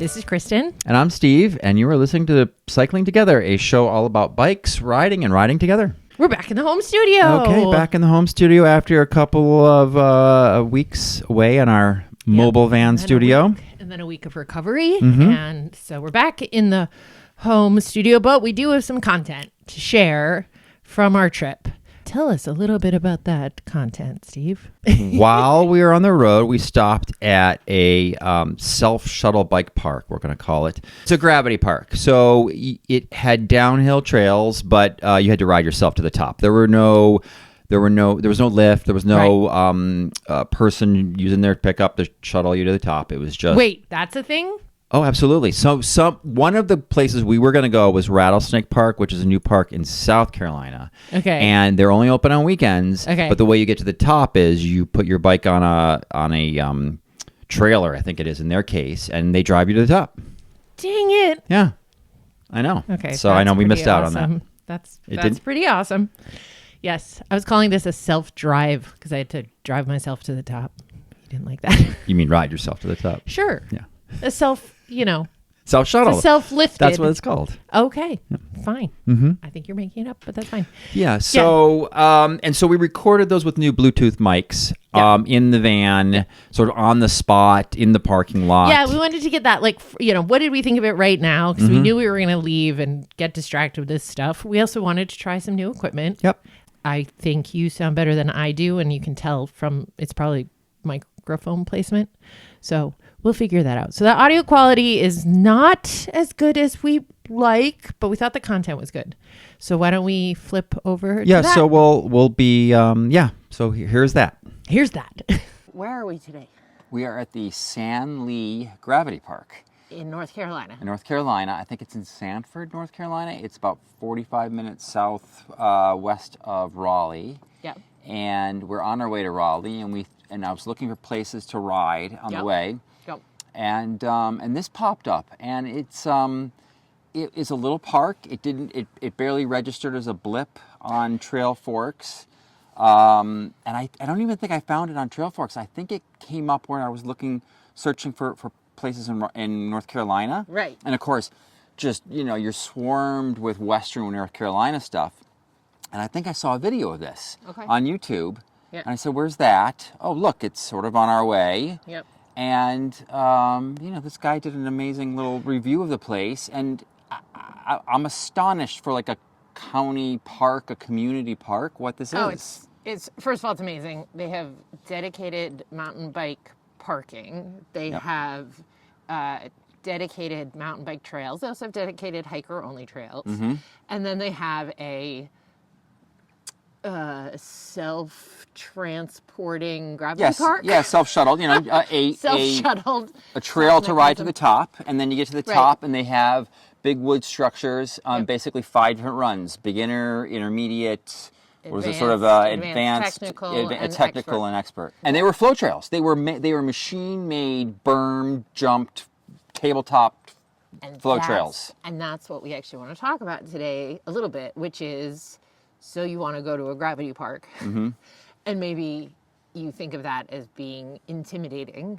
This is Kristen. And I'm Steve, and you are listening to Cycling Together, a show all about bikes, riding, and riding together. We're back in the home studio. Okay, back in the home studio after a couple of weeks away in our mobile van studio. And then a week of recovery. And so we're back in the home studio, but we do have some content to share from our trip. Tell us a little bit about that content, Steve. While we were on the road, we stopped at a self-shuttle bike park, we're going to call it. It's a gravity park. So it had downhill trails, but you had to ride yourself to the top. There was no lift. There was no person using their pickup to shuttle you to the top. It was just... Wait, that's a thing? Oh, absolutely. So one of the places we were going to go was Rattlesnake Park, which is a new park in South Carolina. Okay. And they're only open on weekends. Okay. But the way you get to the top is you put your bike on a trailer, I think it is in their case, and they drive you to the top. Dang it. Yeah. I know. Okay. So I know we missed out on that. That's pretty awesome. Yes. I was calling this a self-drive because I had to drive myself to the top. You didn't like that? You mean ride yourself to the top? Sure. Yeah. A self-shuttle. Self-lifted. That's what it's called. Okay. Yeah. Fine. Mm-hmm. I think you're making it up, but that's fine. Yeah. So, and so we recorded those with new Bluetooth mics in the van, sort of on the spot in the parking lot. Yeah, we wanted to get that, what did we think of it right now? Because we knew we were going to leave and get distracted with this stuff. We also wanted to try some new equipment. Yep. I think you sound better than I do, and you can tell from it's probably microphone placement. So we'll figure that out. So the audio quality is not as good as we like, but we thought the content was good. So why don't we flip over to that? So we'll be so here's that. Here's that. Where are we today? We are at the San Lee Gravity Park. In North Carolina. In North Carolina. I think it's in Sanford, North Carolina. It's about 45 minutes south west of Raleigh. Yep. And we're on our way to Raleigh, and I was looking for places to ride on the way. Yep. And this popped up, and it is a little park. It barely registered as a blip on Trail Forks. And I don't even think I found it on Trail Forks. I think it came up when I was searching for places in North Carolina. Right. And of course, just, you're swarmed with Western North Carolina stuff. And I think I saw a video of this on YouTube. Yep. And I said, where's that? Oh, look, it's sort of on our way. Yep. And, this guy did an amazing little review of the place. And I'm astonished for like a county park, a community park, what this is. It's first of all, it's amazing. They have dedicated mountain bike parking. They have dedicated mountain bike trails. They also have dedicated hiker-only trails. Mm-hmm. And then they have a self-transporting gravity park. Yeah, self-shuttled, Self-shuttled. a trail to ride to the top, and then you get to the top, and they have big wood structures, basically 5 different runs: beginner, intermediate, advanced, technical, and expert. And they were flow trails. They were machine-made, berm, jumped, tabletop flow trails. And that's what we actually want to talk about today a little bit, which is, so you want to go to a gravity park, and maybe you think of that as being intimidating.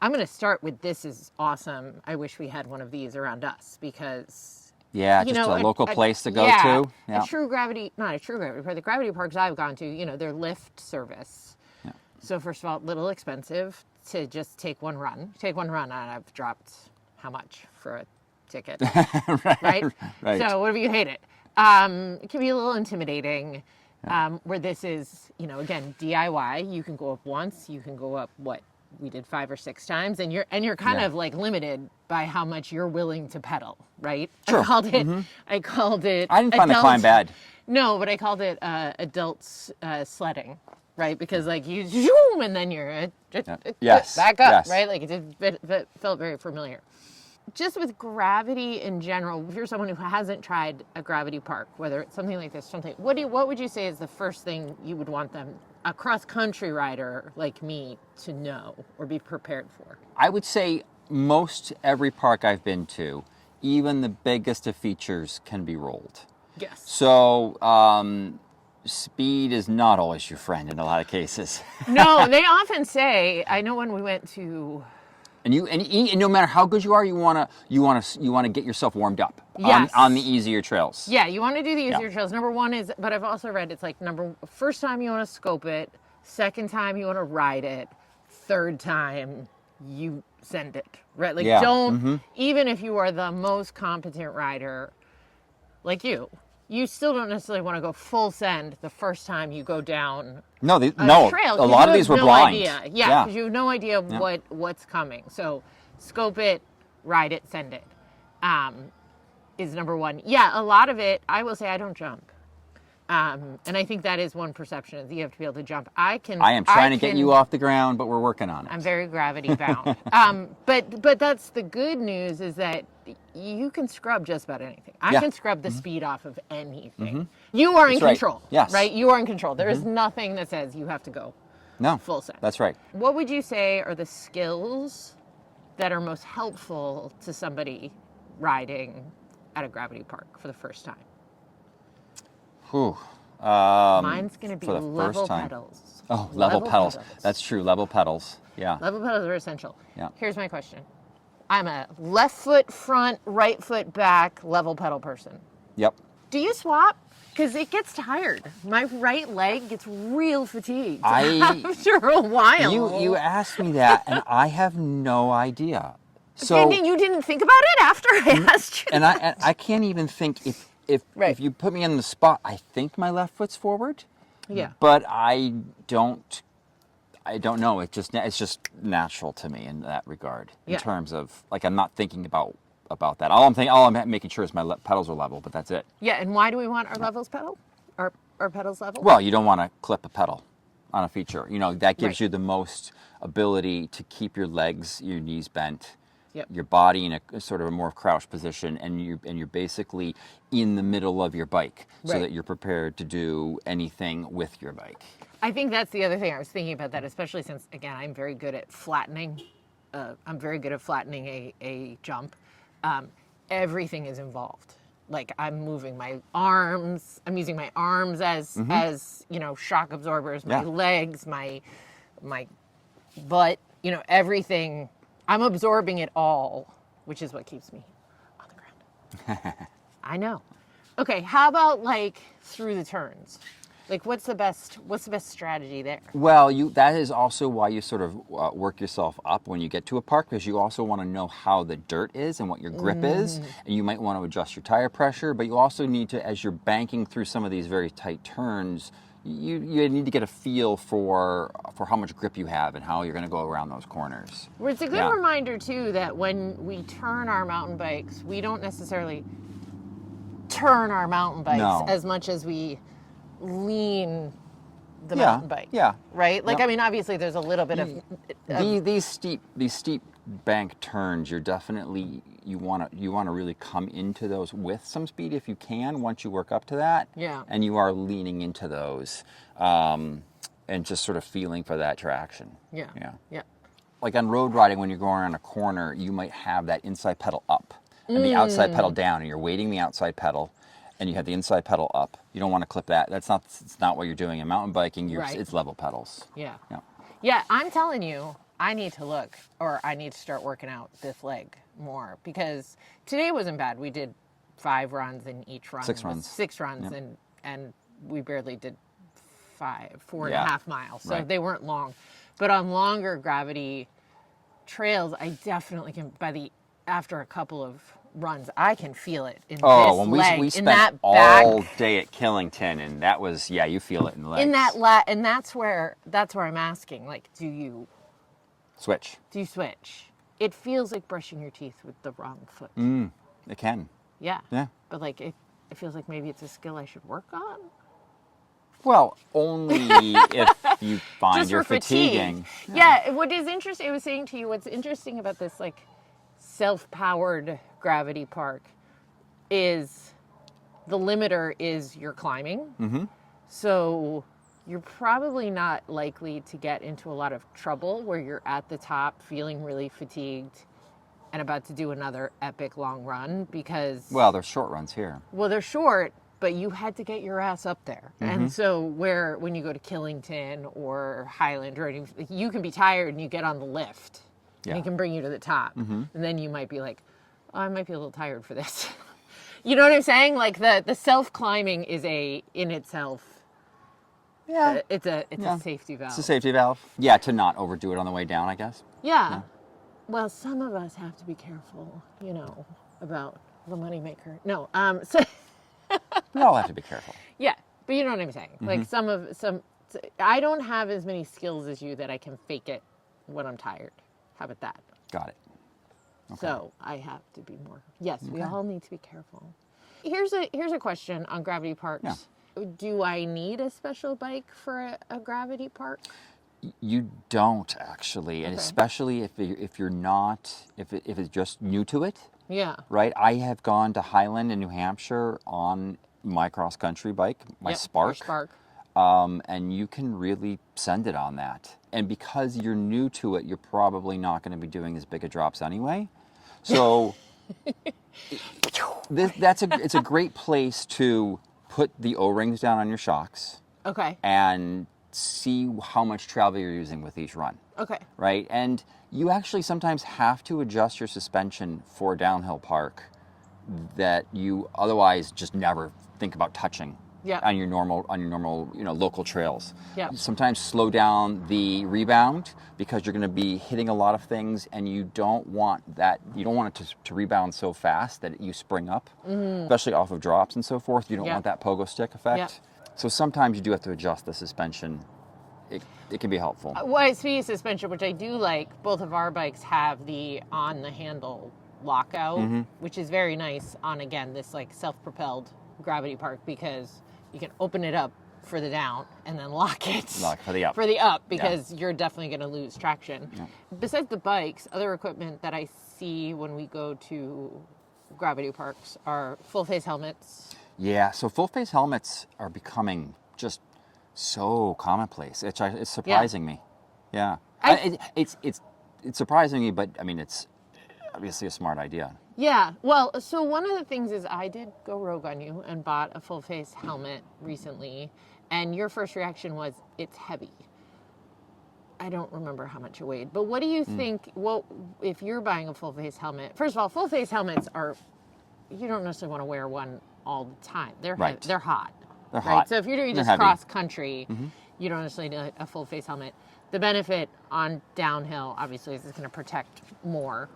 I'm going to start with, this is awesome. I wish we had one of these around us, because... Yeah, just a local place to go to. Yeah. Not a true gravity park. The gravity parks I've gone to, they're lift service. Yeah. So first of all, a little expensive to just take one run. Take one run, and I've dropped how much for a ticket? Right? So what if you hate it? It can be a little intimidating. Where this is, again, DIY. You can go up once. You can go up we did 5 or 6 times, and you're kind of like limited by how much you're willing to pedal, right? Sure. I called it. I didn't find the climb bad. No, but I called it adults sledding, right? Because you zoom and then you're back up, right? Like it felt very familiar. Just with gravity in general, if you're someone who hasn't tried a gravity park, whether it's something like this, what would you say is the first thing you would want them, a cross-country rider like me, to know or be prepared for? I would say most every park I've been to, even the biggest of features, can be rolled. Yes. So speed is not always your friend in a lot of cases. No, they often say, I know when we went to And no matter how good you are, you wanna get yourself warmed up Yes. on the easier trails. Yeah, you want to do the easier trails. Number one is, but I've also read it's like first time you want to scope it, second time you want to ride it, third time you send it, right? Like don't, even if you are the most competent rider, like you still don't necessarily want to go full send the first time you go down No, a trail. a lot of these were blind. Idea. Yeah, because you have no idea what's coming. So scope it, ride it, send it. Is number one. Yeah, a lot of it, I will say I don't jump. And I think that is one perception, is you have to be able to jump. I am trying to get you off the ground, but we're working on it. I'm very gravity bound. But that's the good news, is that you can scrub just about anything. I can scrub the speed off of anything. You are in control. Right. Yes. Right? You are in control. There is nothing that says you have to go full send. That's right. What would you say are the skills that are most helpful to somebody riding at a gravity park for the first time? Whew. Mine's going to be for the level first time. pedals. Oh, level pedals. That's true. Level pedals. Yeah. Level pedals are essential. Yeah. Here's my question. I'm a left foot front, right foot back level pedal person. Yep. Do you swap? Because it gets tired. My right leg gets real fatigued after a while. You asked me that, and I have no idea. So and you didn't think about it after I asked you. And I can't even think if you put me in the spot. I think my left foot's forward. Yeah. But I don't know. It's just natural to me in that regard. In terms of, like, I'm not thinking about that. All I'm making sure is my pedals are level, but that's it. Yeah. And why do we want our levels pedal? Our pedals level? Well, you don't want to clip a pedal on a feature. That gives you the most ability to keep your legs, your knees bent. Yep. Your body in a sort of a more crouched position, and you're basically in the middle of your bike, so that you're prepared to do anything with your bike. I think that's the other thing. I was thinking about that, especially since, again, I'm very good at flattening. I'm very good at flattening a jump. Everything is involved. Like, I'm moving my arms. I'm using my arms as shock absorbers. My legs, my butt. Everything. I'm absorbing it all, which is what keeps me on the ground. I know. Okay, how about, like, through the turns? Like, what's the best strategy there? Well, that is also why you sort of work yourself up when you get to a park, because you also want to know how the dirt is and what your grip is, and you might want to adjust your tire pressure, but you also need to, as you're banking through some of these very tight turns, you need to get a feel for how much grip you have and how you're going to go around those corners. Well, it's a good reminder, too, that when we turn our mountain bikes, we don't necessarily turn our mountain bikes as much as we lean the mountain bike. Yeah. Right? Like, I mean, obviously there's a little bit of these steep bank turns, you're definitely, you want to really come into those with some speed if you can, once you work up to that. Yeah. And you are leaning into those, and just sort of feeling for that traction. Yeah. Like on road riding, when you're going around a corner, you might have that inside pedal up and the outside pedal down, and you're weighting the outside pedal, and you have the inside pedal up. You don't want to clip that. It's not what you're doing in mountain biking. It's level pedals. Yeah, I'm telling you, I need to look, or I need to start working out this leg more, because today wasn't bad. We did 5 runs, and each run 6 runs. 6 runs, and we barely did 4.5 miles, so they weren't long. But on longer gravity trails, I definitely can, after a couple of runs, I can feel it in this leg, we spent in that all back, day at Killington, and that was, you feel it in the legs. in that and that's where I'm asking, like, do you switch? It feels like brushing your teeth with the wrong foot. It can. Yeah. Yeah. But, like, it feels like maybe it's a skill I should work on. Well, only if you find Just you're for fatigue. fatiguing. Yeah. What is interesting, I was saying to you, what's interesting about this, like, self-powered gravity park is the limiter is your climbing. Mm-hmm. So you're probably not likely to get into a lot of trouble where you're at the top feeling really fatigued and about to do another epic long run, because... Well, they're short runs here. Well, they're short, but you had to get your ass up there. Mm-hmm. And so when you go to Killington or Highland, or anything, you can be tired and you get on the lift. And he can bring you to the top. And then you might be like, oh, I might be a little tired for this. You know what I'm saying? Like the self-climbing is in itself, it's a safety valve. It's a safety valve. Yeah, to not overdo it on the way down, I guess. Yeah. Well, some of us have to be careful, about the moneymaker. No, so We all have to be careful. yeah, but you know what I'm saying. Like I don't have as many skills as you that I can fake it when I'm tired. How about that? Got it. Okay. So I have to be more. Yes, we all need to be careful. Here's a question on gravity parks. Yeah. Do I need a special bike for a gravity park? You don't actually, and especially if it's just new to it. Yeah. Right. I have gone to Highland in New Hampshire on my cross country bike, my Spark. Your Spark. And you can really send it on that. And because you're new to it, you're probably not going to be doing as big a drops anyway. So it's a great place to put the O-rings down on your shocks. Okay. And see how much travel you're using with each run. Okay. Right? And you actually sometimes have to adjust your suspension for a downhill park that you otherwise just never think about touching. Yeah. On your normal, local trails. Yeah. Sometimes slow down the rebound because you're going to be hitting a lot of things, and you don't want it to rebound so fast that you spring up, especially off of drops and so forth. You don't want that pogo stick effect. Yeah. So sometimes you do have to adjust the suspension. It can be helpful. Well, speaking of suspension, which I do like, both of our bikes have the on the handle lockout, which is very nice on, again, this like self-propelled gravity park, because you can open it up for the down and then lock it for the up. Because you're definitely going to lose traction. Yeah. Besides the bikes, other equipment that I see when we go to gravity parks are full face helmets. Yeah, so full face helmets are becoming just so commonplace. It's surprising me. Yeah. It's surprising me, but I mean, it's obviously a smart idea. Yeah, well, so one of the things is I did go rogue on you and bought a full face helmet recently, and your first reaction was, it's heavy. I don't remember how much it weighed, but what do you think, if you're buying a full face helmet? First of all, full face helmets you don't necessarily want to wear one all the time. They're right. They're hot. They're hot. So if you're doing just cross country, you don't necessarily need a full face helmet. The benefit on downhill, obviously, is it's going to protect more.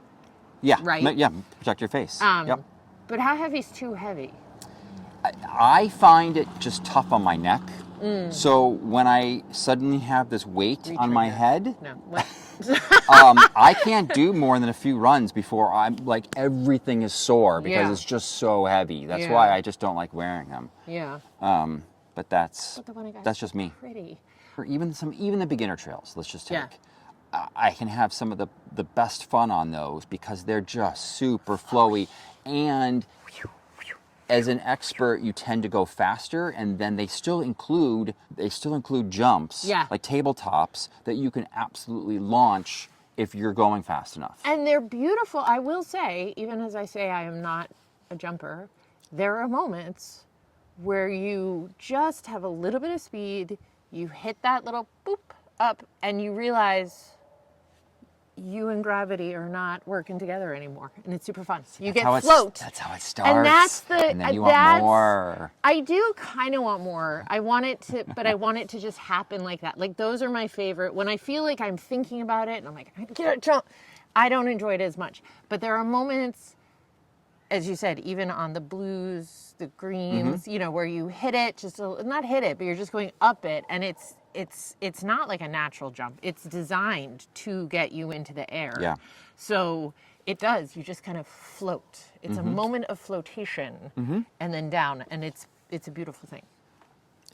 Yeah. Right? Yeah, protect your face. Yep. But how heavy is too heavy? I find it just tough on my neck. So when I suddenly have this weight on my head, I can't do more than a few runs before I'm like everything is sore because it's just so heavy. That's why I just don't like wearing them. Yeah. But that's the one I got that's just me. Pretty. Or even the beginner trails. Let's just take. Yeah. I can have some of the best fun on those because they're just super flowy, and as an expert, you tend to go faster, and then they still include jumps, like tabletops, that you can absolutely launch if you're going fast enough. And they're beautiful. I will say, even as I say I am not a jumper, there are moments where you just have a little bit of speed, you hit that little boop up, and you realize you and gravity are not working together anymore, and it's super fun. You get float. That's how it starts. And then you want more. I do kind of want more. I want it to just happen like that. Like, those are my favorite. When I feel like I'm thinking about it and I'm like, I can't jump, I don't enjoy it as much. But there are moments, as you said, even on the blues, the greens, where you hit it, not hit it, but you're just going up it, and it's not like a natural jump. It's designed to get you into the air. Yeah. So it does. You just kind of float. It's a moment of flotation and then down, and it's a beautiful thing.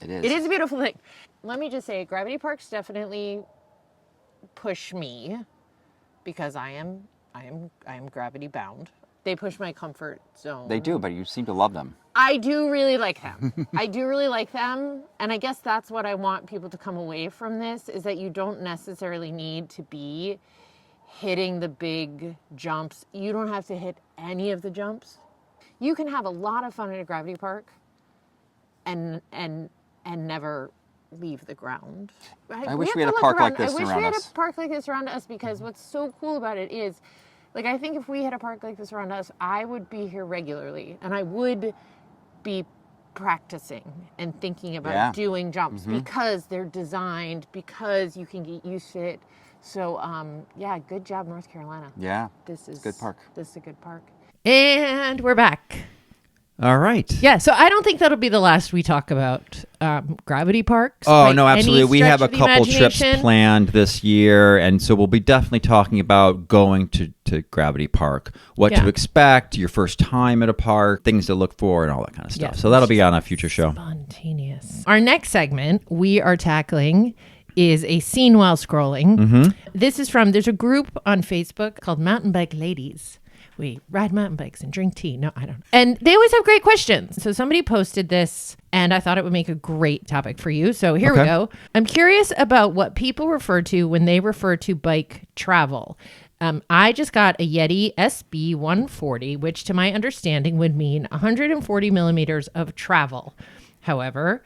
It is. It is a beautiful thing. Let me just say, gravity parks definitely push me because I am gravity bound. They push my comfort zone. They do, but you seem to love them. I do really like them. And I guess that's what I want people to come away from this, is that you don't necessarily need to be hitting the big jumps. You don't have to hit any of the jumps. You can have a lot of fun at a gravity park and never leave the ground. I wish we have had to a look park like around. this I wish around we had us. a park like this around us, because what's so cool about it is, like, I think if we had a park like this around us, I would be here regularly, and I would be practicing and thinking about doing jumps because they're designed, because you can get used to it. So, yeah, good job, North Carolina. Yeah. This is good park. This is a good park. And we're back. All right. Yeah, so I don't think that'll be the last we talk about gravity parks. Oh, by no, any absolutely. We stretch have a of the couple trips imagination. planned this year, and so we'll be definitely talking about going to Gravity Park, what Yeah. to expect, your first time at a park, things to look for, and all that kind of stuff. Yeah. So that'll be on a future show. Spontaneous. Our next segment we are tackling is a scene while scrolling. This is from, there's a group on Facebook called Mountain Bike Ladies. We ride mountain bikes and drink tea. No, I don't know. And they always have great questions. So somebody posted this, and I thought it would make a great topic for you. So here we Okay. go. I'm curious about what people refer to when they refer to bike travel. I just got a Yeti SB 140, which to my understanding would mean 140 millimeters of travel. However,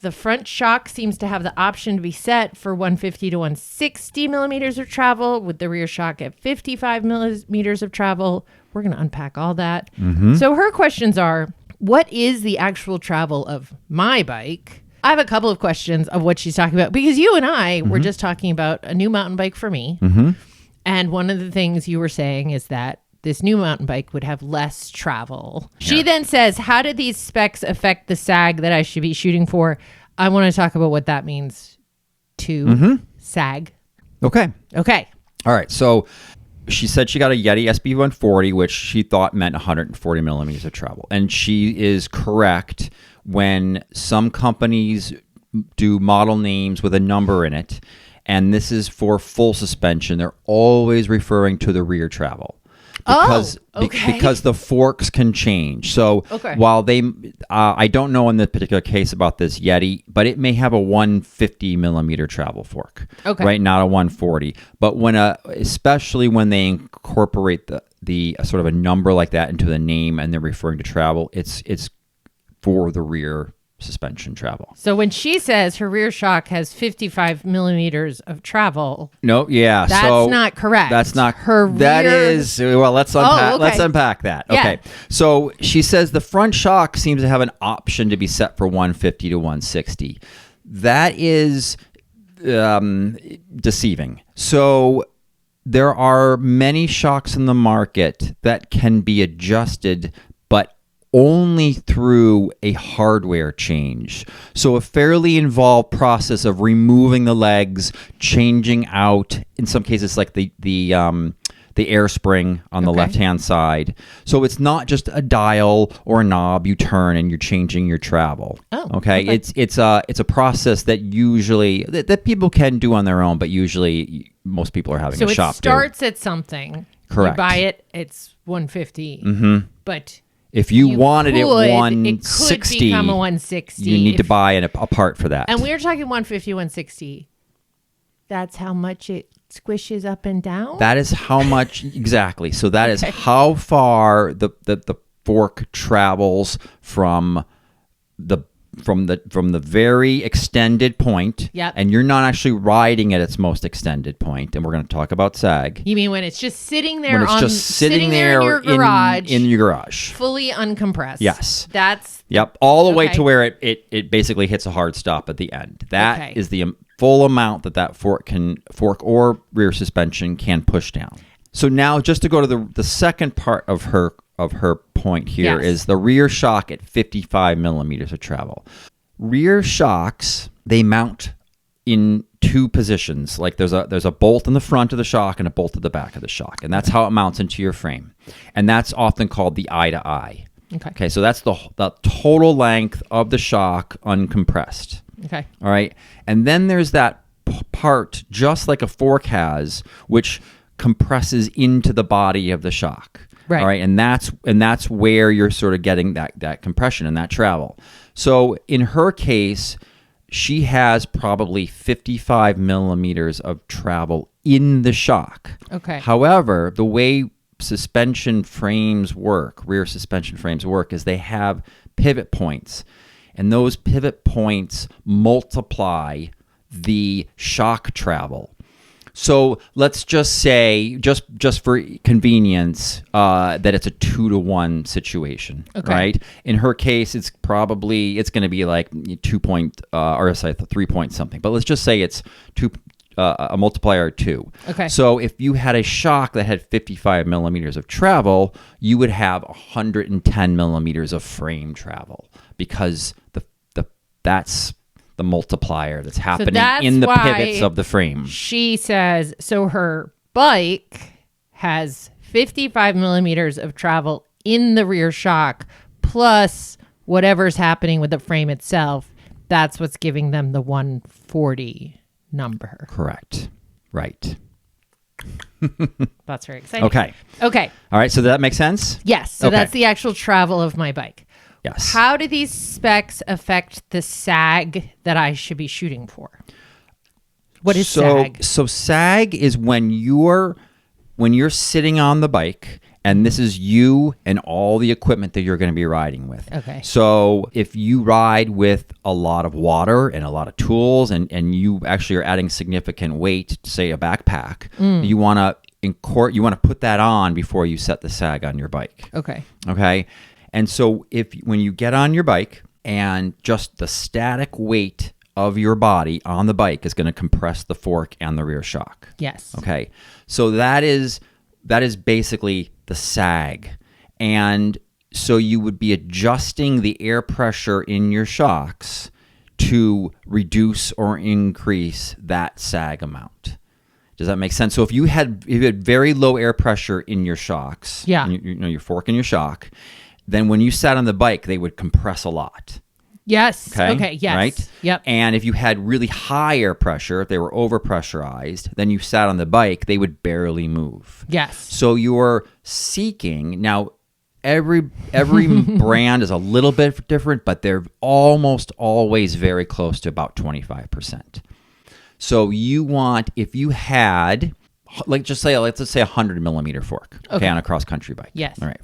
the front shock seems to have the option to be set for 150 to 160 millimeters of travel, with the rear shock at 55 millimeters of travel. We're going to unpack all that. So her questions are, what is the actual travel of my bike? I have a couple of questions of what she's talking about, because you and I were just talking about a new mountain bike for me. And one of the things you were saying is that this new mountain bike would have less travel. She then says, how do these specs affect the SAG that I should be shooting for? I want to talk about what that means to SAG. Okay. Okay. All right. So she said she got a Yeti SB 140, which she thought meant 140 millimeters of travel. And she is correct when some companies do model names with a number in it, and this is for full suspension, they're always referring to the rear travel. Because the forks can change. So while they, I don't know in the particular case about this Yeti, but it may have a 150 millimeter travel fork, right? Not a 140. But especially when they incorporate the sort of a number like that into the name and they're referring to travel, it's for the rear suspension travel. So when she says her rear shock has 55 millimeters of travel, that's not correct. That's not her rear. That is, well, let's unpack, let's unpack that. Yeah. Okay. So she says the front shock seems to have an option to be set for 150 to 160. That is deceiving. So there are many shocks in the market that can be adjusted, but only through a hardware change. So a fairly involved process of removing the legs, changing out, in some cases like the air spring on the left-hand side. So it's not just a dial or a knob you turn and you're changing your travel. It's a process that usually that people can do on their own, but usually most people are having a shop do. So it starts at something. Correct. You buy it, it's 150. But if you wanted it 160, it could become a 160. You need to buy a part for that. And we're talking 150, 160. That's how much it squishes up and down? That is how much, exactly. So that is how far the fork travels from the very extended point. Yep. And you're not actually riding at its most extended point. And we're going to talk about SAG. You mean when it's just sitting there when it's just sitting there in your garage, in your garage, fully uncompressed. Yes. That's all the way to where it basically hits a hard stop at the end. That is the full amount that fork or rear suspension can push down. So now just to go to the second part of her point here is the rear shock at 55 millimeters of travel. Rear shocks, they mount in two positions. Like there's a bolt in the front of the shock and a bolt at the back of the shock. And that's how it mounts into your frame. And that's often called the eye to eye. Okay, so that's the total length of the shock uncompressed. Okay. All right. And then there's that part, just like a fork has, which compresses into the body of the shock. Right. All right. And that's where you're sort of getting that compression and that travel. So in her case, she has probably 55 millimeters of travel in the shock. Okay. However, the way suspension frames work, rear suspension frames work, is they have pivot points. and those pivot points multiply the shock travel. So let's just say, just for convenience, that it's a 2-to-1 situation, right? In her case, it's going to be like 3 point something. But let's just say it's a multiplier of 2. Okay. So if you had a shock that had 55 millimeters of travel, you would have 110 millimeters of frame travel, because that's the multiplier that's happening in the pivots of the frame. She says, so her bike has 55 millimeters of travel in the rear shock, plus whatever's happening with the frame itself. That's what's giving them the 140 number. Correct. Right. That's very exciting. Okay. Okay. All right. So that makes sense? Yes. So Okay. that's the actual travel of my bike. Yes. How do these specs affect the sag that I should be shooting for? What is sag? So sag is when you're sitting on the bike, and this is you and all the equipment that you're going to be riding with. Okay. So if you ride with a lot of water and a lot of tools, and you actually are adding significant weight, say a backpack, you want to put that on before you set the sag on your bike. Okay. Okay. And so when you get on your bike, and just the static weight of your body on the bike is going to compress the fork and the rear shock. Yes. Okay. So that is basically the sag. And so you would be adjusting the air pressure in your shocks to reduce or increase that sag amount. Does that make sense? So if you had very low air pressure in your shocks, Yeah. your fork and your shock, then when you sat on the bike, they would compress a lot. Yes. Okay. Yes. Right? Yep. And if you had really high air pressure, if they were overpressurized, then you sat on the bike, they would barely move. Yes. So you're seeking, now every brand is a little bit different, but they're almost always very close to about 25%. So you want, if you had, let's say a 100 millimeter fork, okay, on a cross country bike. Yes. All right,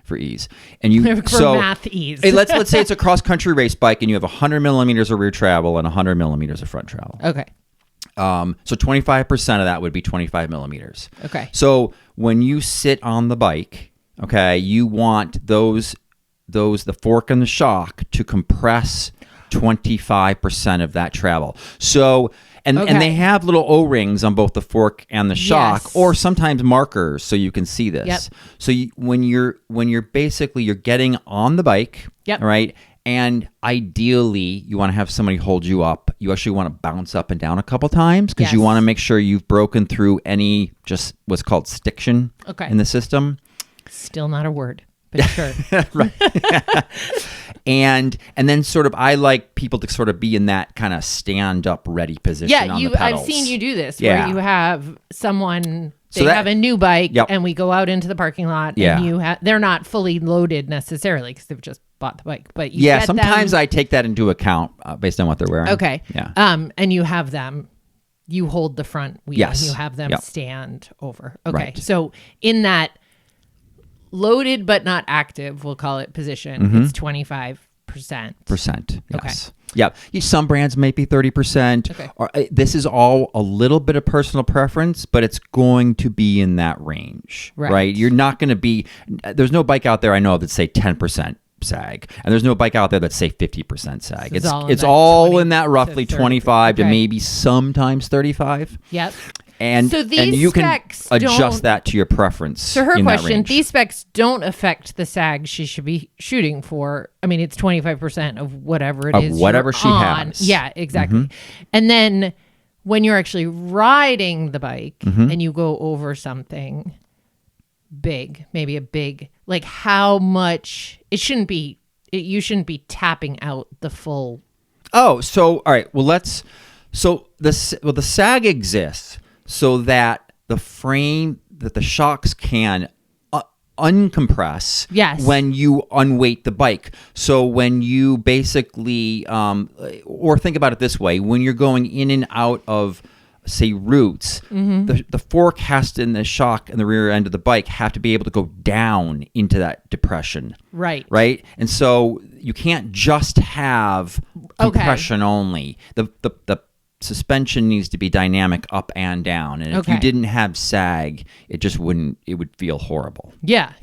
for ease. And you For math ease. Hey, let's say it's a cross country race bike, and you have 100 millimeters of rear travel and 100 millimeters of front travel. Okay. So 25% of that would be 25 millimeters. Okay. So when you sit on the bike, okay, you want the fork and the shock to compress 25% of that travel. So and they have little O-rings on both the fork and the shock, Yes. or sometimes markers so you can see this. Yep. So when you're basically you're getting on the bike, Yep. right? And ideally, you want to have somebody hold you up. You actually want to bounce up and down a couple times, because you Yes. want to make sure you've broken through any just what's called stiction Okay. in the system. Still not a word, but sure. Right. And then sort of, I like people to sort of be in that kind of stand up ready position. Yeah, on the pedals. I've seen you do this Yeah. where you have someone, So they that- have a new bike, Yep. and we go out into the parking lot, Yeah. and they're not fully loaded necessarily because they've just bought the bike, but you Yeah, get sometimes them, I take that into account based on what they're wearing. okay, Yeah. and you have them, you hold the front wheel, Yes. and you have them Yep. stand over. Okay, Right. so in that loaded but not active, we'll call it position, it's 25%. Percent. Okay. Yes. Yeah. Some brands may be 30%. Okay. Or, this is all a little bit of personal preference, but it's going to be in that range. Right. You're not going to be. There's no bike out there I know of that say 10% sag, and there's no bike out there that say 50% sag. It's all in it's that all 20 in that roughly to 30. 25 to Okay. maybe sometimes 35. Yep. And So these and you can specs adjust don't- that to your preference. So her in that question, range. these specs don't affect the sag she should be shooting for. I mean, it's 25% of whatever it Of is. whatever you're she on. has. Yeah, exactly. And then when you're actually riding the bike and you go over something big, maybe a big, like how much, you shouldn't be tapping out the full. Oh, so all right. Well, the sag exists so that the shocks can uncompress Yes. when you unweight the bike. So when you basically, or think about it this way, when you're going in and out of say roots, the fork has to, in the shock and the rear end of the bike have to be able to go down into that depression. Right. Right. And so you can't just have compression only. The suspension needs to be dynamic up and down. And if you didn't have sag, it would feel horrible. Yeah.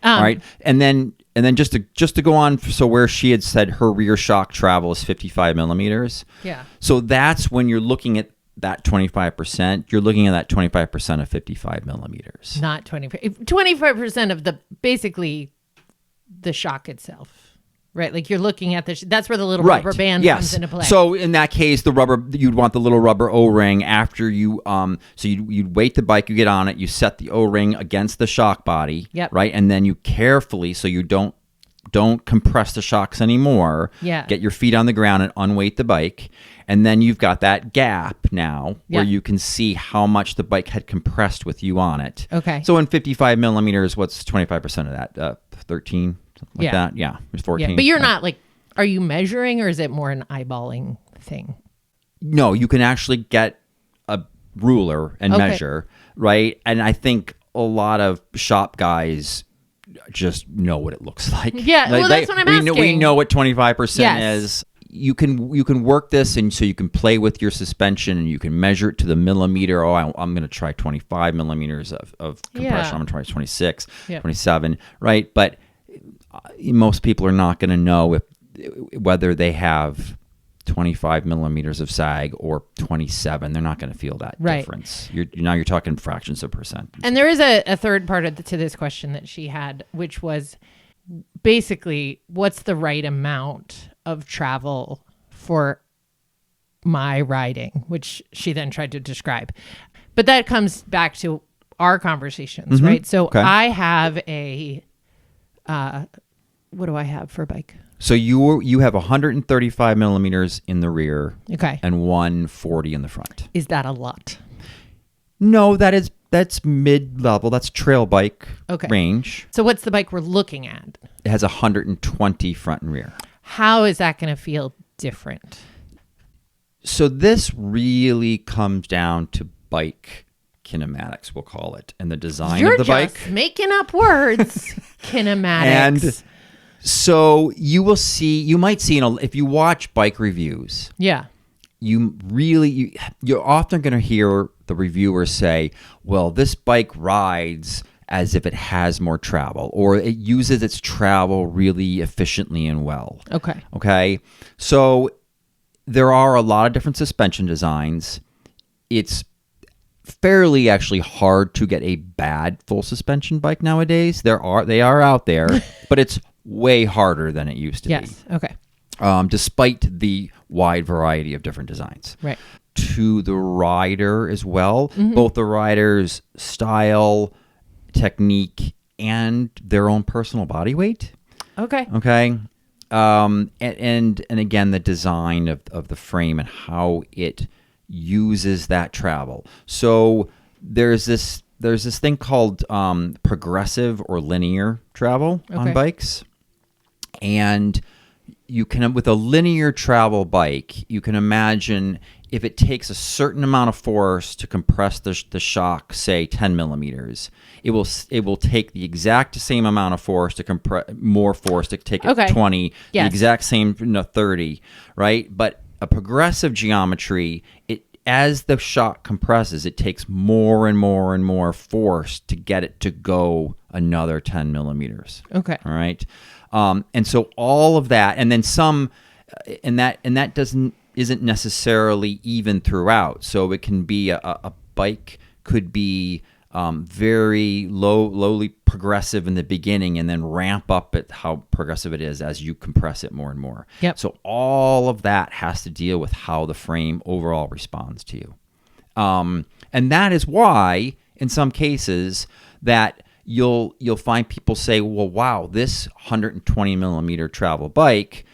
All right. And then just to go on, so where she had said her rear shock travel is 55 millimeters. Yeah. So that's when you're looking at that 25%, you're looking at that 25% of 55 millimeters. Not 25% of basically the shock itself, right? Like you're looking at that's where the little rubber band comes into play. So in that case, you'd want the little rubber O-ring after you, so you'd weight the bike, you get on it, you set the O-ring against the shock body, right? And then you carefully, so you don't compress the shocks anymore. Yeah. Get your feet on the ground and unweight the bike. And then you've got that gap now where you can see how much the bike had compressed with you on it. Okay. So in 55 millimeters, what's 25% of that? 13, something like that? Yeah, it's 14. Yeah. But you're not like, are you measuring or is it more an eyeballing thing? No, you can actually get a ruler and measure, right? And I think a lot of shop guys just know what it looks like. Yeah, well, that's what I'm asking. We know what 25% Yes. is. You can work this, and so you can play with your suspension, and you can measure it to the millimeter. Oh, I'm going to try 25 millimeters of compression. Yeah. I'm going to try 26, 27, right? But most people are not going to know whether they have 25 millimeters of sag or 27. They're not going to feel that difference. You're talking fractions of percent. And there is a third part to this question that she had, which was basically, what's the right amount of travel for my riding, which she then tried to describe. But that comes back to our conversations, right? So I have what do I have for a bike? So you have 135 millimeters in the rear, and 140 in the front. Is that a lot? No, that's mid-level. That's trail bike range. So what's the bike we're looking at? It has 120 front and rear. How is that going to feel different? So this really comes down to bike kinematics, we'll call it, and the design of the bike. You're just making up words. Kinematics. And so you might see if you watch bike reviews. Yeah. You're often going to hear the reviewer say, well, this bike rides as if it has more travel, or it uses its travel really efficiently and well. Okay. So there are a lot of different suspension designs. It's fairly actually hard to get a bad full suspension bike nowadays. They are out there, but it's way harder than it used to be. Yes. Okay. Despite the wide variety of different designs. Right. To the rider as well, both the rider's style, technique, and their own personal body weight. Okay. And again, the design of the frame and how it uses that travel. So there's this thing called progressive or linear travel on bikes. And you can, with a linear travel bike, you can imagine if it takes a certain amount of force to compress the shock, say 10 millimeters, it will take the exact same amount of force to compress, more force to take it 20, the exact same 30, right? But a progressive geometry, as the shock compresses, it takes more and more and more force to get it to go another 10 millimeters. Okay. All right. And so all of that, and then some, and that isn't necessarily even throughout. So it can be a bike could be very lowly progressive in the beginning, and then ramp up at how progressive it is as you compress it more and more. Yep. So all of that has to deal with how the frame overall responds to you. And that is why, in some cases, that you'll find people say, well, wow, this 120 millimeter travel bike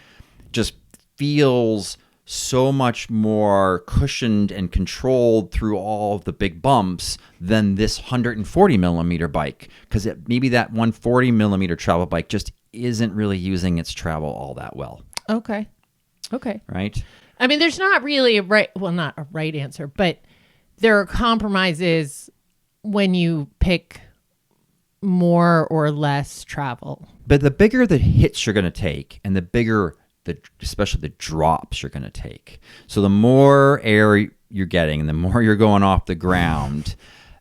just feels so much more cushioned and controlled through all of the big bumps than this 140 millimeter bike, because maybe that 140 millimeter travel bike just isn't really using its travel all that well. Okay. Right? I mean, there's not really not a right answer, but there are compromises when you pick more or less travel. But the bigger the hits you're going to take, and the bigger especially the drops you're going to take. So the more air you're getting, and the more you're going off the ground,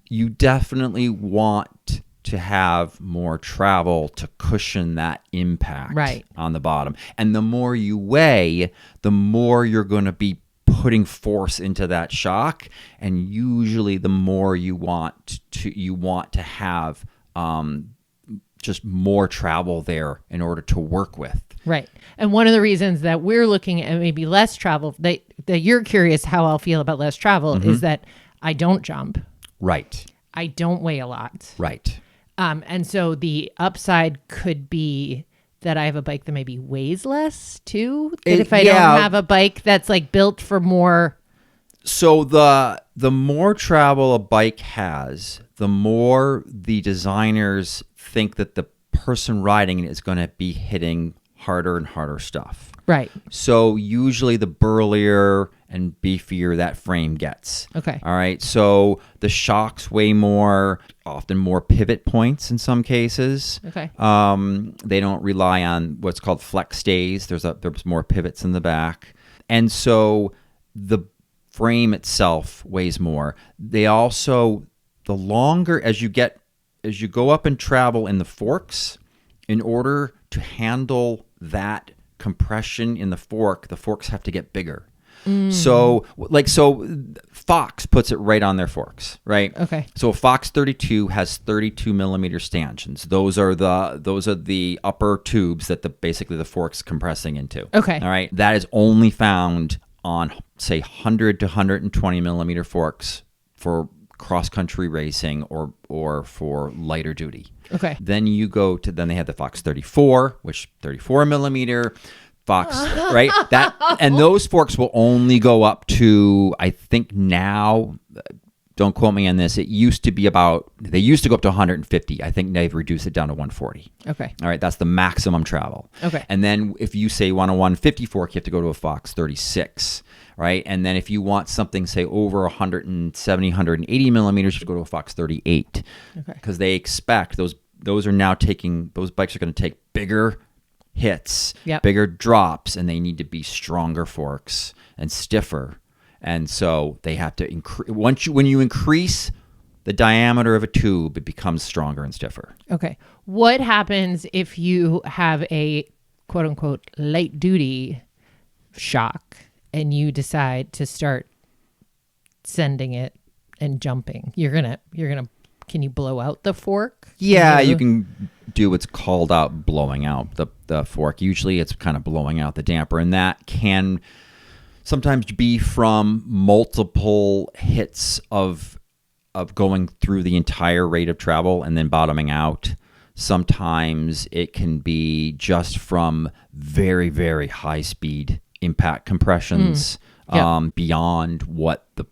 you definitely want to have more travel to cushion that impact on the bottom. And the more you weigh, the more you're going to be putting force into that shock, and usually the more you want to have just more travel there in order to work with. Right. And one of the reasons that we're looking at maybe less travel, that you're curious how I'll feel about less travel, is that I don't jump. Right. I don't weigh a lot. Right. And so the upside could be that I have a bike that maybe weighs less too. That if I don't have a bike that's like built for more. So the more travel a bike has, the more the designers think that the person riding it is going to be hitting harder and harder stuff. Right. So usually the burlier and beefier that frame gets. Okay. All right. So the shocks weigh more, often more pivot points in some cases. Okay. They don't rely on what's called flex stays. There's more pivots in the back. And so the frame itself weighs more. They also, the longer as you go up and travel in the forks, in order to handle that compression in the forks have to get bigger. So Fox puts it right on their forks, right? Okay. So a Fox 32 has 32 millimeter stanchions. Those are the upper tubes that basically the fork's compressing into. Okay. All right. That is only found on, say, 100 to 120 millimeter forks for cross-country racing or for lighter duty. Okay. Then they have the Fox 34, which 34 millimeter Fox, right? And those forks will only go up to, I think now, don't quote me on this, they used to go up to 150. I think they've reduced it down to 140. Okay. All right, that's the maximum travel. Okay. And then if you say you want a 150 fork, you have to go to a Fox 36. Right. And then if you want something, say, over 170, 180 millimeters, you have to go to a Fox 38. Okay. Because they expect those bikes are going to take bigger hits, bigger drops, and they need to be stronger forks and stiffer. And so they have to when you increase the diameter of a tube, it becomes stronger and stiffer. Okay. What happens if you have a quote unquote light duty shock and you decide to start sending it and jumping? Can you blow out the fork? Yeah, you can do what's called out blowing out the fork. Usually it's kind of blowing out the damper, and that can sometimes be from multiple hits of going through the entire rate of travel and then bottoming out. Sometimes it can be just from very, very high speed impact compressions beyond what the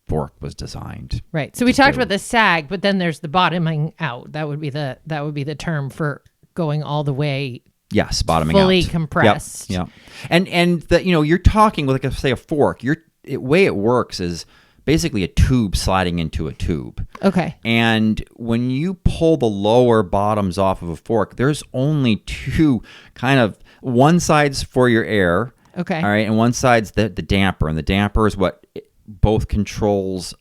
fork was designed. Right. So we talked about the sag, but then there's the bottoming out. That would be the term for going all the way. Yes, bottoming fully out. Compressed. Yep. And you're talking with, like, say, a fork. The way it works is basically a tube sliding into a tube. Okay. And when you pull the lower bottoms off of a fork, there's only two one side's for your air. Okay. All right. And one side's the damper. And the damper is what both controls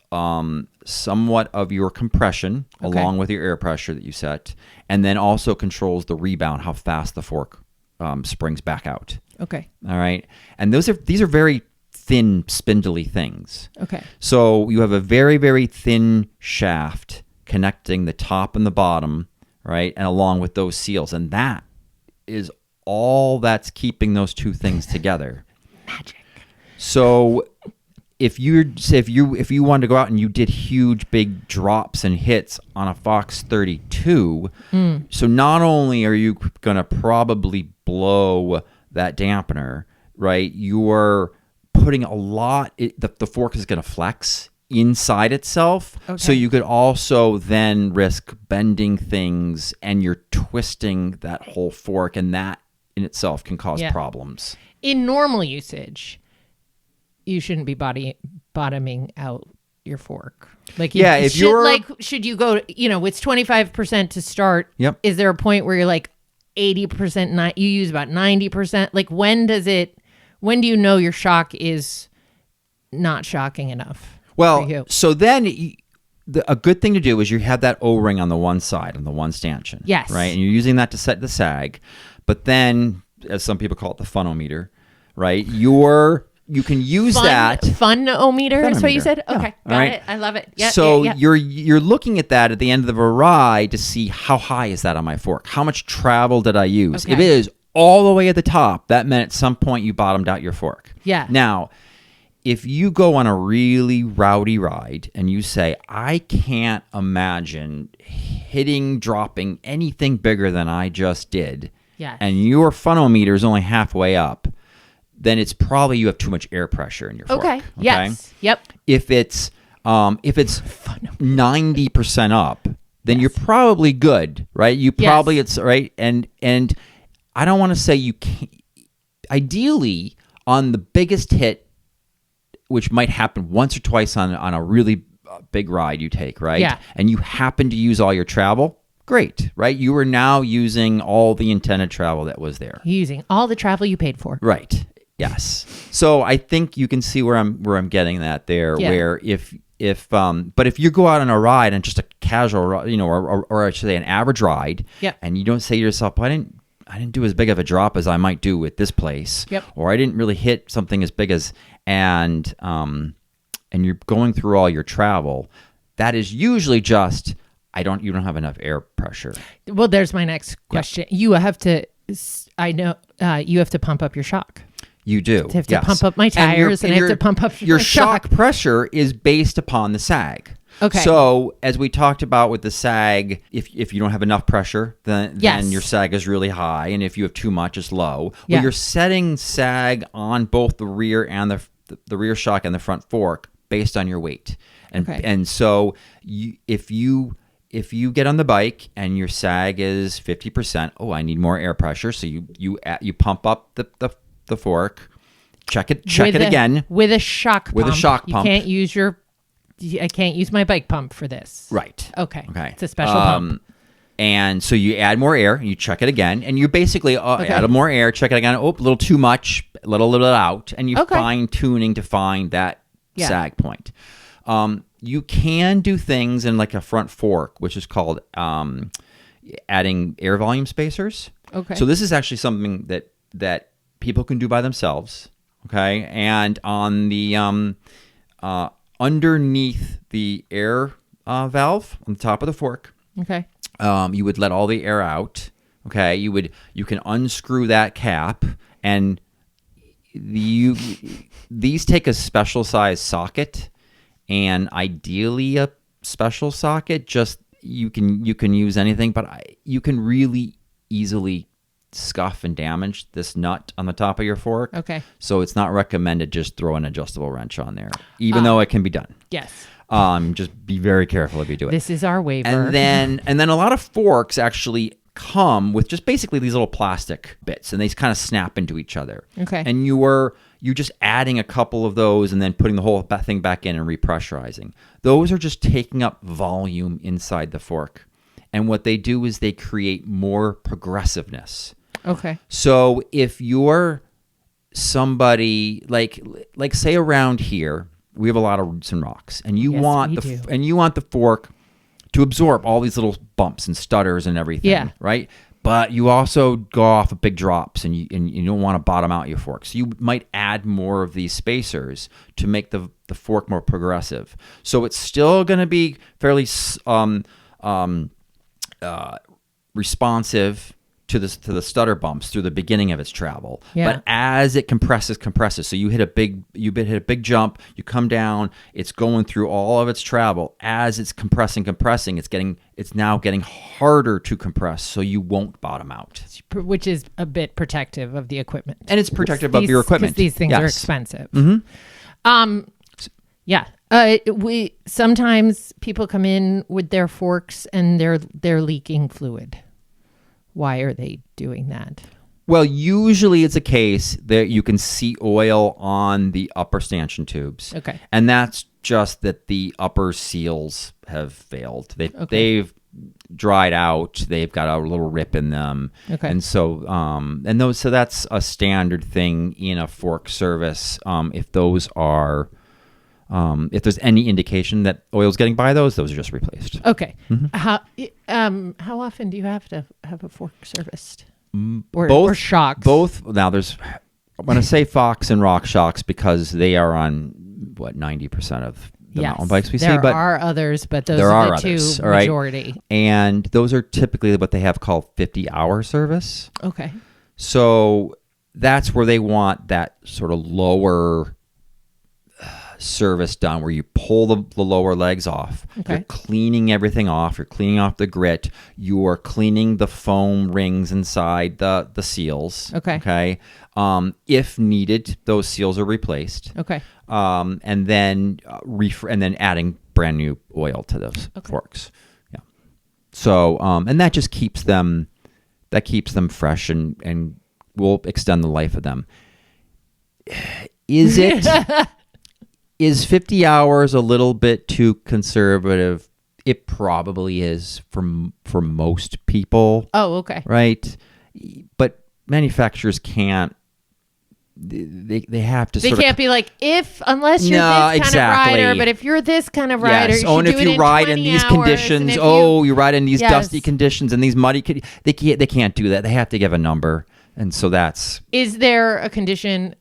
somewhat of your compression along with your air pressure that you set, and then also controls the rebound, how fast the fork springs back out. Okay. All right. And these are very thin, spindly things. Okay. So you have a very, very thin shaft connecting the top and the bottom, right? And along with those seals. And that is all that's keeping those two things together. Magic. So if you wanted to go out and you did huge big drops and hits on a Fox 32, so not only are you going to probably blow that dampener, right? You're putting a lot, the fork is going to flex inside itself. Okay. So you could also then risk bending things, and you're twisting that whole fork, and that in itself can cause problems. In normal usage, you shouldn't be bottoming out your fork? Like, Yeah, if you're- should you go, it's 25% to start. Yep. Is there a point where you're like 80%, you use about 90%? Like, when do you know your shock is not shocking enough for Well, you? so then a good thing to do is you have that O-ring on the one side, on the one stanchion. Yes. Right? And you're using that to set the sag. But then, as some people call it, the funometer, right? You can use that. Funometer is what you Funometer. said? Yeah. Okay. All Got right. it. I love it. Yeah. So yeah. you're looking at that at the end of the ride to see how high is that on my fork? How much travel did I use? Okay. If it is all the way at the top, that meant at some point you bottomed out your fork. Yeah. Now, if you go on a really rowdy ride and you say, I can't imagine dropping anything bigger than I just did, Yes. and your funometer is only halfway up, then it's probably you have too much air pressure in your fork. Okay. Yes. Yep. If it's 90% up, then you're probably good, right? It's right, and I don't want to say you can't. Ideally, on the biggest hit, which might happen once or twice on a really big ride you take, right? Yeah. And you happen to use all your travel, great, right? You are now using all the intended travel that was there. Using all the travel you paid for. Right. Yes. So I think you can see where I'm getting that there. Yeah. Where but if you go out on a ride and just a casual, or I should say an average ride, Yep. and you don't say to yourself, I didn't do as big of a drop as I might do with this place, Yep. or I didn't really hit something as big as, and you're going through all your travel, that is usually just you don't have enough air pressure. Well, there's my next question. You have to, you have to pump up your shock. You do. I have to yes. pump up my tires, and I have to pump up your my shock pressure is based upon the sag. Okay. So as we talked about with the sag, if you don't have enough pressure, then your sag is really high, and if you have too much, it's low. Yeah. Well, you're setting sag on both the rear and the rear shock and the front fork based on your weight, and so if you get on the bike and your sag is 50%, I need more air pressure, so you pump up the fork, check it again with a shock pump. With a shock pump. You can't use I can't use my bike pump for this. Right. Okay. It's a special pump. And so you add more air, and you check it again, and you basically add more air, check it again. A little too much, let a little bit out, and you fine tuning to find that sag point. You can do things in like a front fork, which is called adding air volume spacers. Okay. So this is actually something that people can do by themselves. Okay. And on the underneath the air valve on the top of the fork, Okay. you would let all the air out. Okay. You can unscrew that cap, and these take a special size socket, and ideally a special socket. Just you can use anything, but you can really easily scuff and damage this nut on the top of your fork. Okay. So it's not recommended just throw an adjustable wrench on there, even though it can be done. Yes. Just be very careful if you do it. This is our waiver. And then a lot of forks actually come with just basically these little plastic bits, and they kind of snap into each other. Okay. And you're just adding a couple of those and then putting the whole thing back in and repressurizing. Those are just taking up volume inside the fork. And what they do is they create more progressiveness. Okay. So if you're somebody like say around here, we have a lot of roots and rocks, and you want the fork to absorb all these little bumps and stutters and everything, right? But you also go off of big drops, and you don't want to bottom out your fork. So you might add more of these spacers to make the fork more progressive. So it's still going to be fairly responsive to the stutter bumps through the beginning of its travel. Yeah. But as it compresses. So you hit a big jump, you come down, it's going through all of its travel. As it's compressing, it's now getting harder to compress, so you won't bottom out. Which is a bit protective of the equipment. And it's protective of your equipment. Because these things are expensive. Yeah. We sometimes people come in with their forks and they're leaking fluid. Why are they doing that? Well, usually it's a case that you can see oil on the upper stanchion tubes. Okay. And that's just that the upper seals have failed. They've dried out. They've got a little rip in them. Okay. And so so that's a standard thing in a fork service. If those are if there's any indication that oil's getting by those are just replaced. Okay. How often do you have to have a fork serviced? Or shocks? Both. Now I'm going to say Fox and Rock Shocks because they are on 90% of the mountain bikes we see. But there are others, but those are the two majority. And those are typically what they have called 50-hour service. Okay. So that's where they want that sort of lower service done, where you pull the lower legs off. Okay. You're cleaning everything off. You're cleaning off the grit. You're cleaning the foam rings inside the seals. Okay. Okay. If needed, those seals are replaced. Okay. And then adding brand new oil to those forks. Yeah. So and that just keeps them fresh and will extend the life of them. Is 50 hours a little bit too conservative? It probably is for most people. Oh, okay. Right? But manufacturers can't. They have to. They can't be like, unless you're this kind of rider, but if you're this kind of rider, yes. And if you ride in these conditions, you ride in these dusty conditions and these muddy. They can't do that. They have to give a number, and so that's. Is there a condition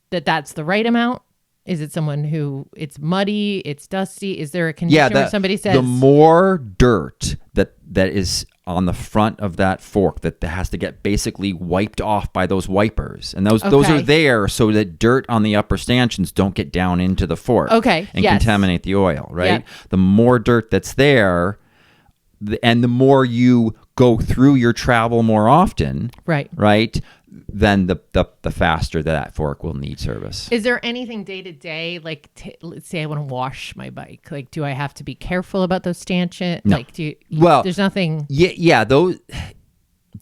that's the right amount? Is it someone who it's muddy, it's dusty? Is there a condition where somebody says the more dirt that is on the front of that fork that has to get basically wiped off by those wipers, and those are there so that dirt on the upper stanchions don't get down into the fork, and contaminate the oil, right? Yep. The more dirt that's there, and the more you go through your travel more often, right? Then the faster that fork will need service. Is there anything day to day, like let's say I want to wash my bike, like do I have to be careful about those stanchions? No. Like there's nothing. Yeah, those. You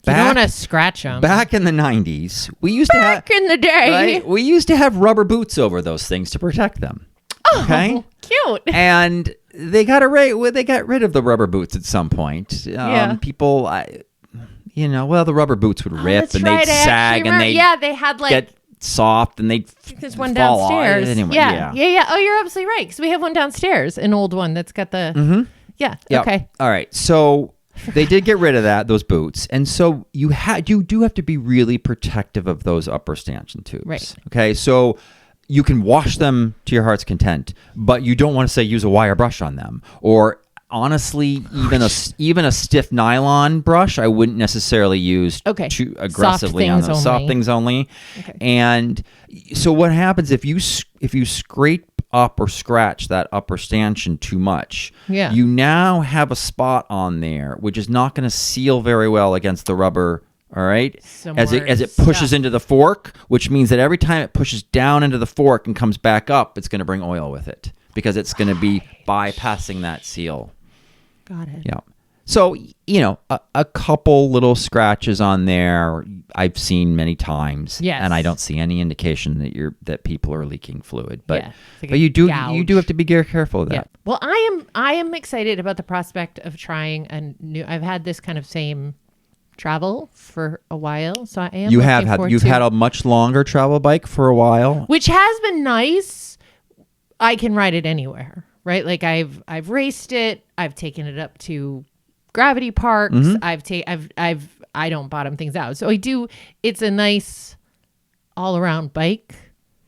don't want to scratch them. Back in the 90s, we used to have. Back in the day, right? We used to have rubber boots over those things to protect them. Oh, okay? Cute. And they got rid of the rubber boots at some point. People. The rubber boots would rip and they'd sag and they had like get soft and they'd there's one fall downstairs. Off. Anyway, yeah. Oh, you're absolutely right because we have one downstairs, an old one that's got the. Mm-hmm. Yeah. Yep. Okay. All right. So they did get rid of those boots, and so you do have to be really protective of those upper stanchion tubes. Right. Okay. So you can wash them to your heart's content, but you don't want to say use a wire brush on them or. Honestly, even a stiff nylon brush, I wouldn't necessarily use too aggressively on those. Soft things only. Okay. And so what happens if you scrape up or scratch that upper stanchion too much? Yeah. You now have a spot on there which is not going to seal very well against the rubber. All right, as it pushes into the fork, which means that every time it pushes down into the fork and comes back up, it's going to bring oil with it because it's going to be bypassing that seal. Got it. Yeah. So, a couple little scratches on there I've seen many times. Yes. And I don't see any indication that people are leaking fluid. But like you do have to be careful of that. Yeah. Well, I am excited about the prospect of trying I've had this kind of same travel for a while, so I am. You've had a much longer travel bike for a while, which has been nice. I can ride it anywhere. Right, like I've raced it. I've taken it up to gravity parks. Mm-hmm. I don't bottom things out, so I do. It's a nice all around bike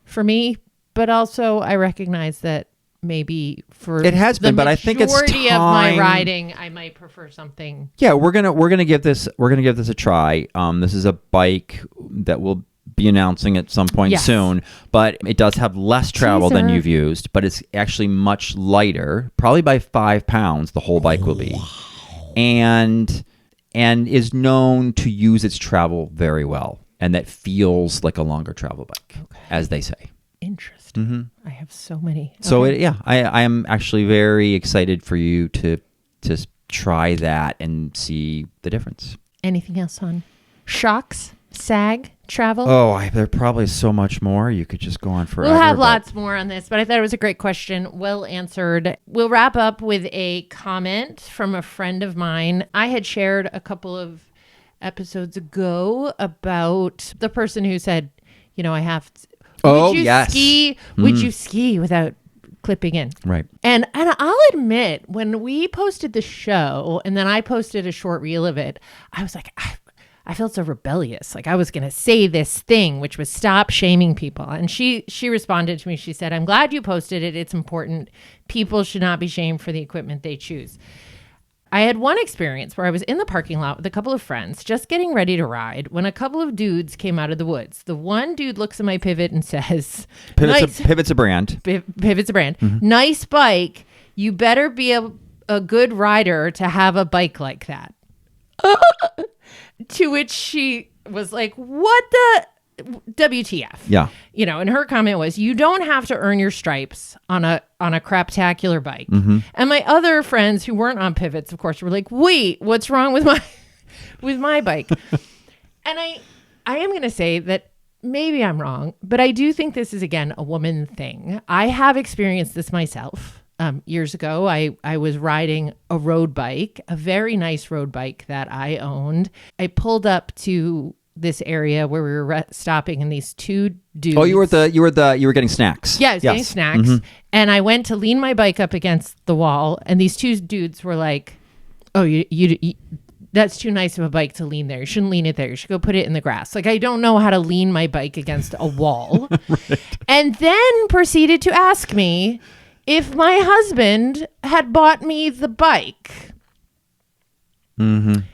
for me, but also I recognize that maybe for it has been, but I think it's majority of my riding, I might prefer something. Yeah, we're gonna give this a try. This is a bike that will be announcing at some point soon, but it does have less travel than you've used, but it's actually much lighter, probably by 5 pounds the whole bike will be. And is known to use its travel very well, and that feels like a longer travel bike, as they say. Interesting. Mm-hmm. I have so many. So I am actually very excited for you to try that and see the difference. Anything else on shocks? SAG travel? Oh, there's probably so much more. You could just go on forever. We'll have but- lots more on this, but I thought it was a great question. Well answered. We'll wrap up with a comment from a friend of mine. I had shared a couple of episodes ago about the person who said, I have to. Oh, would you yes. ski? Would you ski without clipping in? Right. And I'll admit, when we posted the show and then I posted a short reel of it, I was like, I felt so rebellious. Like I was going to say this thing, which was stop shaming people. And she responded to me. She said, I'm glad you posted it. It's important. People should not be shamed for the equipment they choose. I had one experience where I was in the parking lot with a couple of friends just getting ready to ride when a couple of dudes came out of the woods. The one dude looks at my Pivot and says, Pivot's a brand. Pivot's a brand. Nice bike. You better be a good rider to have a bike like that. To which she was like, what the WTF? Yeah. And her comment was, you don't have to earn your stripes on a craptacular bike. And my other friends who weren't on Pivots, of course, were like, wait, what's wrong with my bike? And I am going to say that maybe I'm wrong, but I do think this is, again, a woman thing. I have experienced this myself. Years ago, I was riding a road bike, a very nice road bike that I owned. I pulled up to this area where we were stopping, and these two dudes. Oh, you were getting snacks. Yeah, I was getting snacks, and I went to lean my bike up against the wall, and these two dudes were like, "Oh, you that's too nice of a bike to lean there. You shouldn't lean it there. You should go put it in the grass." Like, I don't know how to lean my bike against a wall. Right. And then proceeded to ask me if my husband had bought me the bike. And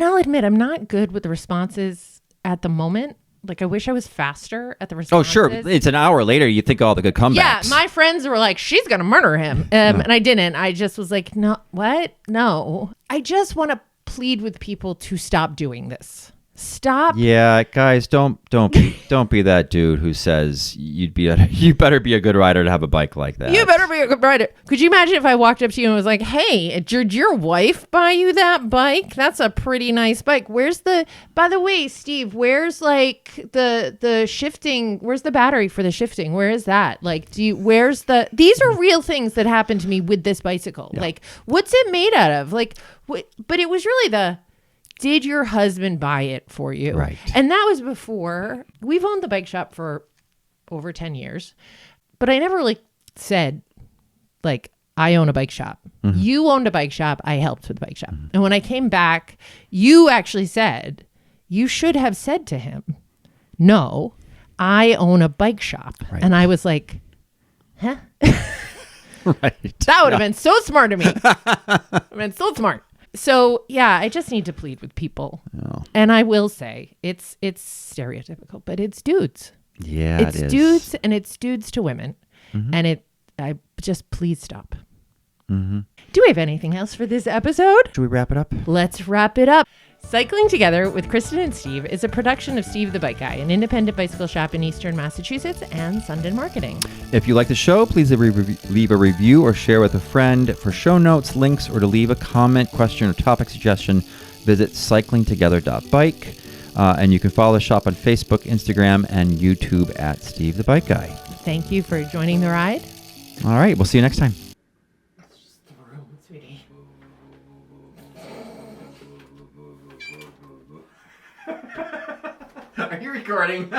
I'll admit, I'm not good with the responses at the moment. Like, I wish I was faster at the responses. Oh, sure. It's an hour later. You think all the good comebacks. Yeah, my friends were like, she's going to murder him. And I didn't. I just was like, no, what? No. I just want to plead with people to stop doing this. Stop. Yeah, guys, don't be that dude who says you better be a good rider to have a bike like that. You better be a good rider. Could you imagine if I walked up to you and was like, "Hey, did your wife buy you that bike? That's a pretty nice bike. By the way, Steve, where's like the shifting? Where's the battery for the shifting? Where is that? Like, these are real things that happened to me with this bicycle. Yeah. Like, what's it made out of? Like, but it was really did your husband buy it for you? Right. And that was before. We've owned the bike shop for over 10 years, but I never said, I own a bike shop. You owned a bike shop. I helped with the bike shop. And when I came back, you actually said, you should have said to him, no, I own a bike shop. Right. And I was like, huh? Right. That would have been so smart of me. I've been so smart. So, yeah, I just need to plead with people. Oh. And I will say, it's stereotypical, but it's dudes. Yeah, it's dudes, and it's dudes to women. And I just, please stop. Do we have anything else for this episode? Should we wrap it up? Let's wrap it up. Cycling Together with Kristen and Steve is a production of Steve the Bike Guy, an independent bicycle shop in Eastern Massachusetts, and Sundin Marketing. If you like the show, please leave a review or share with a friend. For show notes, links, or to leave a comment, question, or topic suggestion, visit CyclingTogether.bike. And you can follow the shop on Facebook, Instagram, and YouTube at Steve the Bike Guy. Thank you for joining the ride. All right, we'll see you next time. Are you recording?